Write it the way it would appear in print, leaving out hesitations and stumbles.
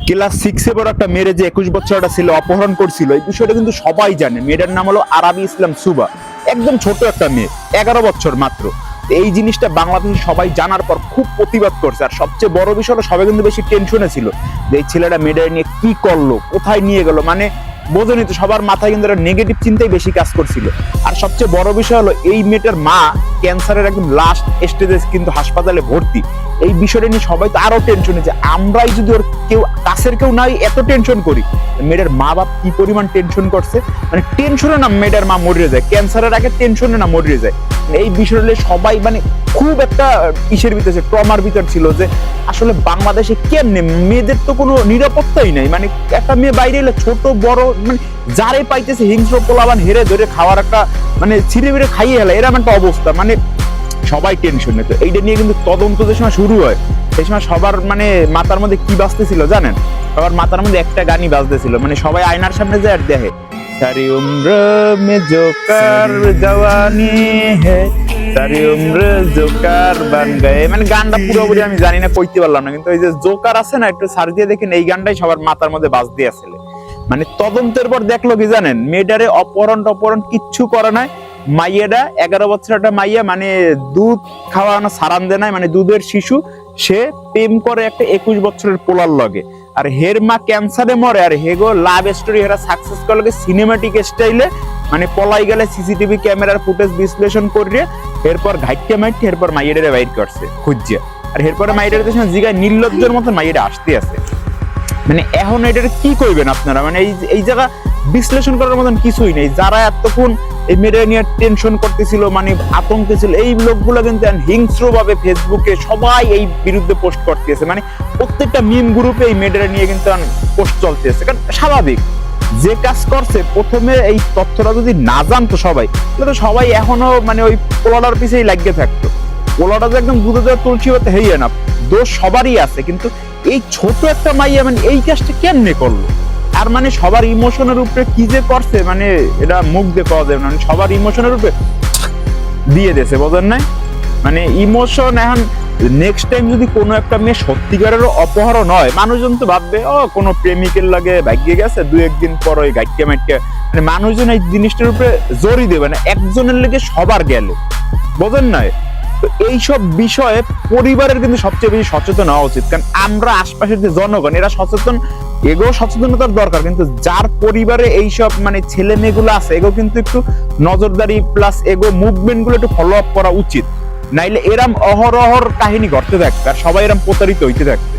Class 6-এ বড় একটা মেয়ের যে 21 বছর একটা ছেলে অপহরণ করছিল, এই বিষয়টা কিন্তু সবাই জানে। মেয়েটার নাম হলো আরাবি ইসলাম সুবা। একদম ছোট একটা মেয়ে, 11 বছর মাত্র। এই জিনিসটা বাংলাদেশে সবাই জানার পর খুব প্রতিবাদ করছে। আর সবচেয়ে বড় বিষয় হলো সবাই কিন্তু বেশি টেনশনে ছিল যে এই ছেলেটা মেয়েটা নিয়ে কি করলো, কোথায় নিয়ে গেল। মানে বোঝেনি তো, সবার মাথায় কিন্তু একটা নেগেটিভ চিন্তাই বেশি কাজ করছিল। আর সবচেয়ে বড় বিষয় হলো এই মেয়েটার মা ক্যান্সারের একদম লাস্ট স্টেজে কিন্তু হাসপাতালে ভর্তি। এই বিষয়টা নিয়ে সবাই তো আরো টেনশনে যে আমরাই যদি ওর কেউ কাছের কেউ নাই এত টেনশন করি, মেয়েটার মা বাপ কি পরিমাণ টেনশন করছে। মানে টেনশনে না মেয়েটার মা মরিয়ে যায়, ক্যান্সারের আগে টেনশনে না মরিয়ে যায়। এই বিষয়টা সবাই মানে খুব একটা ইসের ভিতরে ট্রমার ভিতর ছিল যে আসলে বাংলাদেশে কেমনে মেয়েদের তো কোনো নিরাপত্তাই নাই। মানে একটা মেয়ে বাইরে এলে ছোট বড় মানে যারে পাইতেছে হিংস্র পোলাবান হেরে ধরে খাওয়ার একটা মানে ছিঁড়ে বেড়ে খাইয়ে হেলা, এরকম একটা অবস্থা। মানে সবাই টেনশনে। তো এইটা নিয়ে কিন্তু তদন্ত যে সময় শুরু হয় সেই সময় সবার মানে মাথার মধ্যে কি বাজতেছিল জানেন? সবার মাথার মধ্যে একটা গানই বাজতেছিল, মানে সবাই আয়নার সামনে যায় আর দেখে সারি উম্র মে জোকার জওয়ানি হে, সারি উম্র জোকার বান গায়ে। মানে গানটা পুরোপুরি আমি জানি না, কইতে পারলাম না, কিন্তু ওই যে জোকার আছে না, একটু সার্চ দিয়ে দেখেন, এই গানটাই সবার মাথার মধ্যে বাজতে আসছিল। মানে তদন্তের পর দেখলো কি জানেন, মেয়েটারে অপহরণ কিচ্ছু করে নাই। মাইয়াটা 11 বছর একটা মাইয়া, মানে দুধ খাওয়ানো সারান দেয় নাই, মানে দুধের শিশু। সে প্রেম করে একটা 21 বছরের পোলার লগে। আর হের মা ক্যান্সারে মরে, আর হেগো লাভ স্টোরি হেরা সাকসেস করলে সিনেমাটিক স্টাইলে, মানে পলাই গেলে সিসিটিভি ক্যামেরার ফুটেজ বিশ্লেষণ করে এরপর ঘাইটে মাইটে এরপর মাইয়ারে বাইর করছে খুঁজছে। আর এরপরে মাইয়ারে জিগায় নির্লজ্জের মতো মাইয়ারে আসতে আছে। মানে এখন এটার কি কইবেন আপনারা? মানে এই জায়গা বিশ্লেষণ করার মতন কিছুই নেই। যারা এতক্ষণ এই মেয়েটা নিয়ে টেনশন করতেছিল, মানে আতঙ্কে ছিল, এই লোকগুলো কিন্তু হিংস্র ভাবে ফেসবুকে সবাই এই বিরুদ্ধে পোস্ট করতেছে। মানে প্রত্যেকটা মিম গ্রুপে এই মেয়েটা নিয়ে কিন্তু পোস্ট চলতেছে। কারণ স্বাভাবিক, যে কাজ করছে প্রথমে এই তথ্যটা যদি না জানতো সবাই, তাহলে তো সবাই এখনো মানে ওই পোলাটার পিছেই লাগিয়ে থাকতো। পোলাটা যে একদম দুধে দেওয়া তুলসী হতে হইয়া না, দোষ সবারই আছে। কিন্তু এই ছোট একটা মাইয়া মানে এই কাজটা কেমনে করলো? আর মানে সবার ইমোশনের উপরে কি যে করছে, মানে এটা মুখ দিয়ে পাওয়া যাবে না। মানে সবার ইমোশনের উপরে দিয়ে দিয়েছে, বোঝেন নাই? মানে ইমোশন এখন নেক্সট টাইম যদি কোনো একটা মেয়ে সত্যিকারের অপহরণ হয়, মানুষজন তো ভাববে ও কোনো প্রেমিকের লাগে ভাগ্যে গেছে, দু একদিন পর ওই গাইটকে মাইটকে, মানে মানুষজন এই জিনিসটার উপরে জোরই দেবে না, একজনের লেগে সবার গেলে, বোঝেন নাই? তো এইসব বিষয়ে পরিবারের কিন্তু সবচেয়ে বেশি সচেতন হওয়া উচিত। কারণ আমরা আশপাশের যে জনগণ এরা সচেতন, এগো সচেতনতার দরকার। কিন্তু যার পরিবারে এইসব মানে ছেলে মেয়েগুলো আছে, এগো কিন্তু একটু নজরদারি প্লাস এগো মুভমেন্ট গুলো একটু ফলো আপ করা উচিত। নাইলে এরম অহরহর কাহিনী ঘটতে থাকবে আর সবাই এরম প্রতারিত হইতে থাকবে।